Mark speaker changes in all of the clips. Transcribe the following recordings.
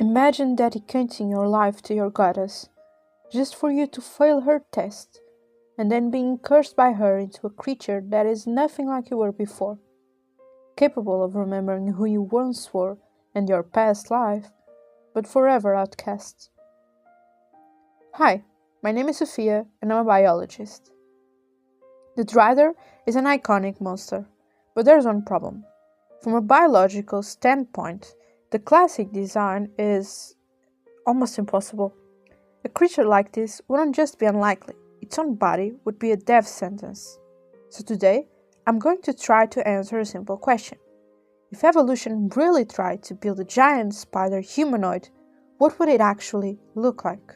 Speaker 1: Imagine dedicating your life to your goddess, just for you to fail her test, and then being cursed by her into a creature that is nothing like you were before, capable of remembering who you once were and your past life, but forever outcast. Hi, my name is Sophia and I'm a biologist. The Drider is an iconic monster, but there's one problem. From a biological standpoint, the classic design is almost impossible. A creature like this wouldn't just be unlikely, its own body would be a death sentence. So today, I'm going to try to answer a simple question. If evolution really tried to build a giant spider-humanoid, what would it actually look like?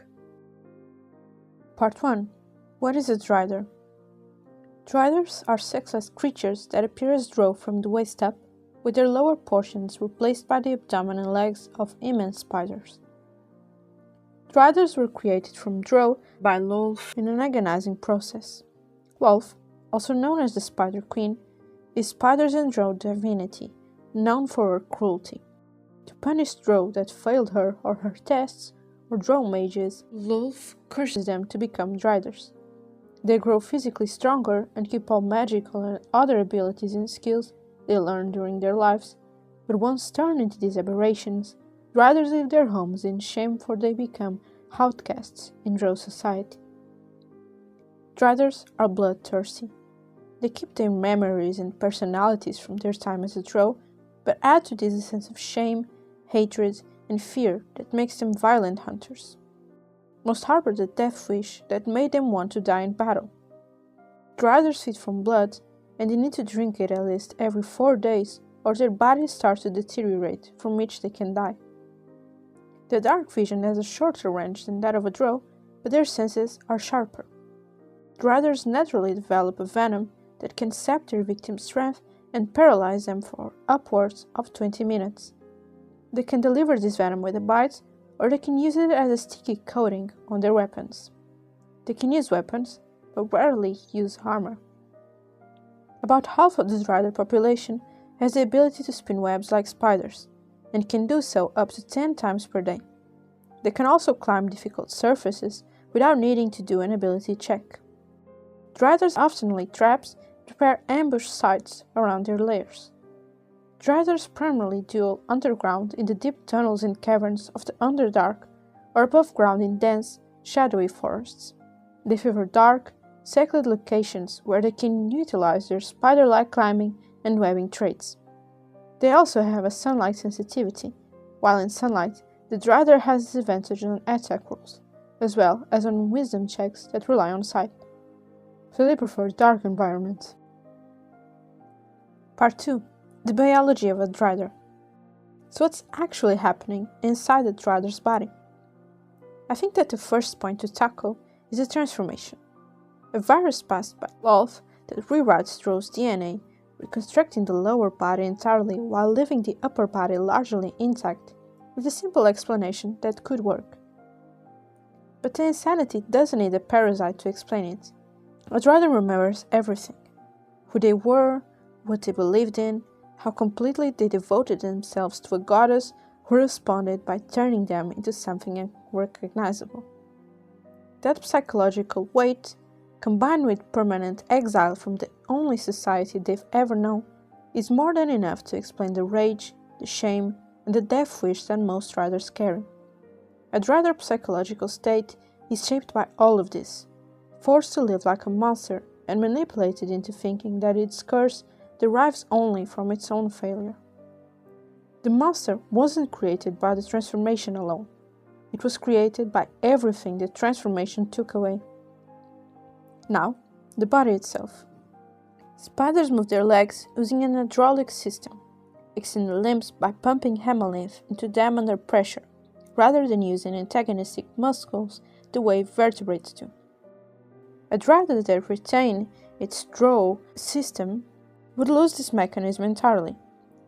Speaker 1: Part 1. What is a Drider? Driders are sexless creatures that appear as drow from the waist up, with their lower portions replaced by the abdomen and legs of immense spiders. Driders were created from drow by Lolth in an agonizing process. Lolth, also known as the Spider Queen, is spiders and drow divinity, known for her cruelty. To punish drow that failed her or her tests, or drow mages, Lolth curses them to become Driders. They grow physically stronger and keep all magical and other abilities and skills they learn during their lives, but once turned into these aberrations, Driders leave their homes in shame for they become outcasts in drow society. Driders are bloodthirsty. They keep their memories and personalities from their time as a drow, but add to this a sense of shame, hatred, and fear that makes them violent hunters. Most harbor the death wish that made them want to die in battle. Driders feed from blood, and they need to drink it at least every 4 days, or their bodies start to deteriorate, from which they can die. The dark vision has a shorter range than that of a drow, but their senses are sharper. Driders naturally develop a venom that can sap their victim's strength and paralyze them for upwards of 20 minutes. They can deliver this venom with a bite, or they can use it as a sticky coating on their weapons. They can use weapons, but rarely use armor. About half of the Drider population has the ability to spin webs like spiders, and can do so up to 10 times per day. They can also climb difficult surfaces without needing to do an ability check. Driders often lay traps and prepare ambush sites around their lairs. Driders primarily duel underground in the deep tunnels and caverns of the Underdark, or above ground in dense, shadowy forests. They favor dark, secluded locations where they can utilize their spider-like climbing and webbing traits. They also have a sunlight sensitivity. While in sunlight, the Drider has disadvantage on attack rolls, as well as on wisdom checks that rely on sight. So they prefer dark environments. Part 2. The biology of a Drider. So what's actually happening inside the Drider's body? I think that the first point to tackle is the transformation. A virus passed by Lolth that rewrites drow's DNA, reconstructing the lower body entirely while leaving the upper body largely intact, with a simple explanation that could work. But the insanity doesn't need a parasite to explain it. A Drider remembers everything: who they were, what they believed in, how completely they devoted themselves to a goddess who responded by turning them into something unrecognizable. That psychological weight, combined with permanent exile from the only society they've ever known, is more than enough to explain the rage, the shame, and the death wish that most Driders carry. A Drider psychological state is shaped by all of this, forced to live like a monster and manipulated into thinking that its curse derives only from its own failure. The monster wasn't created by the transformation alone. It was created by everything the transformation took away. Now, the body itself. Spiders move their legs using an hydraulic system, extend their limbs by pumping hemolymph into them under pressure, rather than using antagonistic muscles the way vertebrates do. A Drider that retain its drow system would lose this mechanism entirely.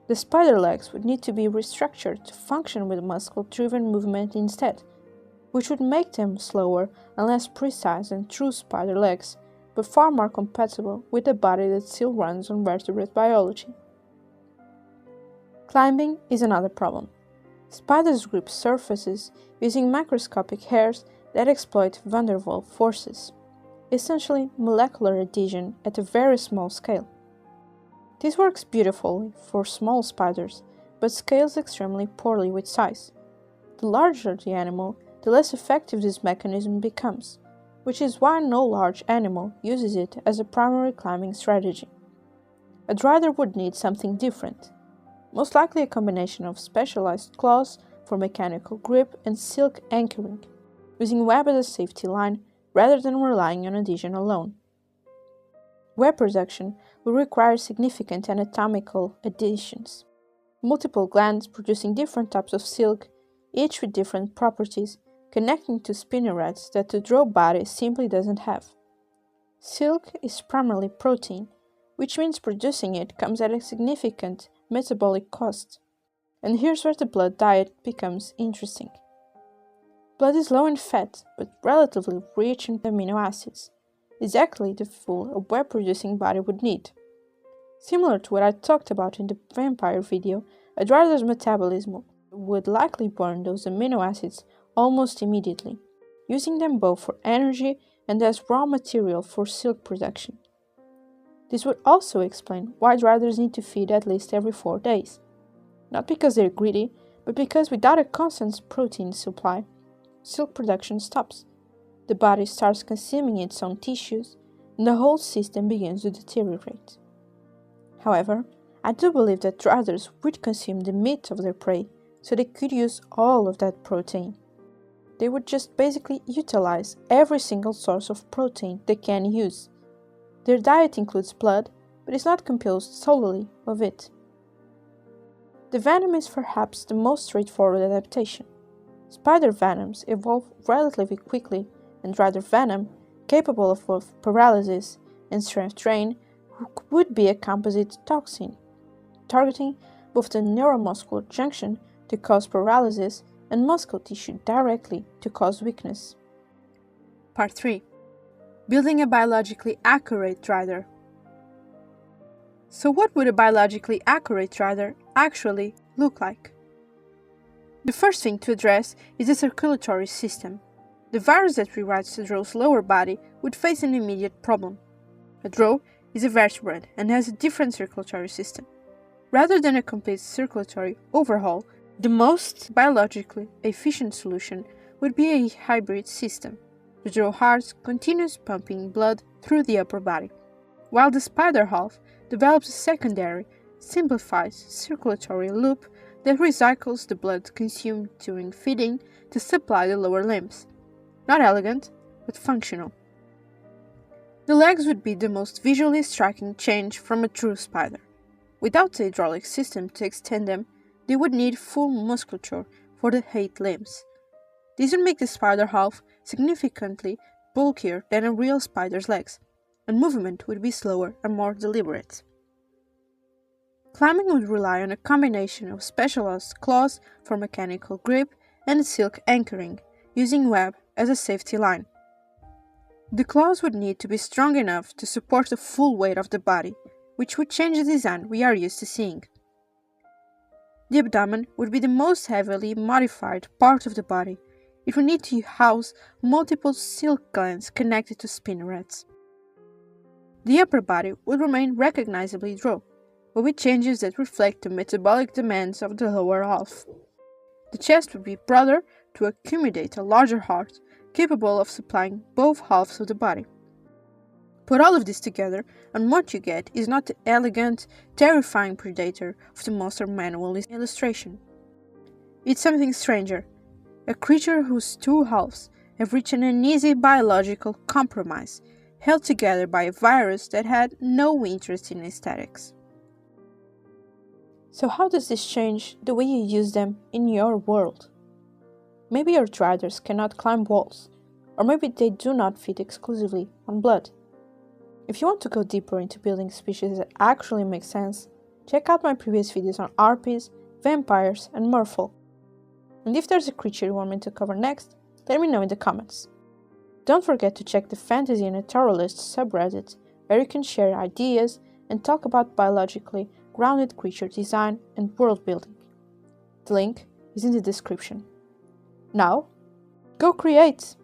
Speaker 1: The spider legs would need to be restructured to function with muscle-driven movement instead, which would make them slower and less precise than true spider legs, but far more compatible with a body that still runs on vertebrate biology. Climbing is another problem. Spiders grip surfaces using microscopic hairs that exploit van der Waals forces, essentially molecular adhesion at a very small scale. This works beautifully for small spiders, but scales extremely poorly with size. The larger the animal, the less effective this mechanism becomes, which is why no large animal uses it as a primary climbing strategy. A Drider would need something different, most likely a combination of specialized claws for mechanical grip and silk anchoring, using web as a safety line rather than relying on adhesion alone. Web production will require significant anatomical additions. Multiple glands producing different types of silk, each with different properties, connecting to spinnerets that the drow body simply doesn't have. Silk is primarily protein, which means producing it comes at a significant metabolic cost. And here's where the blood diet becomes interesting. Blood is low in fat, but relatively rich in amino acids, exactly the fuel a web-producing body would need. Similar to what I talked about in the vampire video, a Drider's metabolism would likely burn those amino acids almost immediately, using them both for energy and as raw material for silk production. This would also explain why Driders need to feed at least every 4 days. Not because they're greedy, but because without a constant protein supply, silk production stops. The body starts consuming its own tissues, and the whole system begins to deteriorate. However, I do believe that Driders would consume the meat of their prey, so they could use all of that protein. They would just basically utilize every single source of protein they can use. Their diet includes blood, but is not composed solely of it. The venom is perhaps the most straightforward adaptation. Spider venoms evolve relatively quickly, and Drider venom, capable of both paralysis and strength drain, would be a composite toxin, targeting both the neuromuscular junction to cause paralysis and muscle tissue directly to cause weakness. Part 3. Building a biologically accurate Drider. So what would a biologically accurate Drider actually look like? The first thing to address is the circulatory system. The virus that rewrites the drow's lower body would face an immediate problem. A drow is a vertebrate and has a different circulatory system. Rather than a complete circulatory overhaul, the most biologically efficient solution would be a hybrid system. The drow heart continues pumping blood through the upper body, while the spider half develops a secondary, simplified circulatory loop that recycles the blood consumed during feeding to supply the lower limbs. Not elegant, but functional. The legs would be the most visually striking change from a true spider. Without the hydraulic system to extend them, they would need full musculature for the 8 limbs. This would make the spider half significantly bulkier than a real spider's legs, and movement would be slower and more deliberate. Climbing would rely on a combination of specialized claws for mechanical grip and silk anchoring, using web as a safety line. The claws would need to be strong enough to support the full weight of the body, which would change the design we are used to seeing. The abdomen would be the most heavily modified part of the body. It would need to house multiple silk glands connected to spinnerets. The upper body would remain recognizably drow, but with changes that reflect the metabolic demands of the lower half. The chest would be broader to accommodate a larger heart, capable of supplying both halves of the body. Put all of this together, and what you get is not the elegant, terrifying predator of the Monster Manual illustration. It's something stranger, a creature whose 2 halves have reached an uneasy biological compromise, held together by a virus that had no interest in aesthetics. So how does this change the way you use them in your world? Maybe your Driders cannot climb walls, or maybe they do not feed exclusively on blood. If you want to go deeper into building species that actually make sense, check out my previous videos on RPs, vampires, and merfolk. And if there's a creature you want me to cover next, let me know in the comments. Don't forget to check the Fantasy Naturalist subreddit, where you can share ideas and talk about biologically grounded creature design and world building. The link is in the description. Now, go create!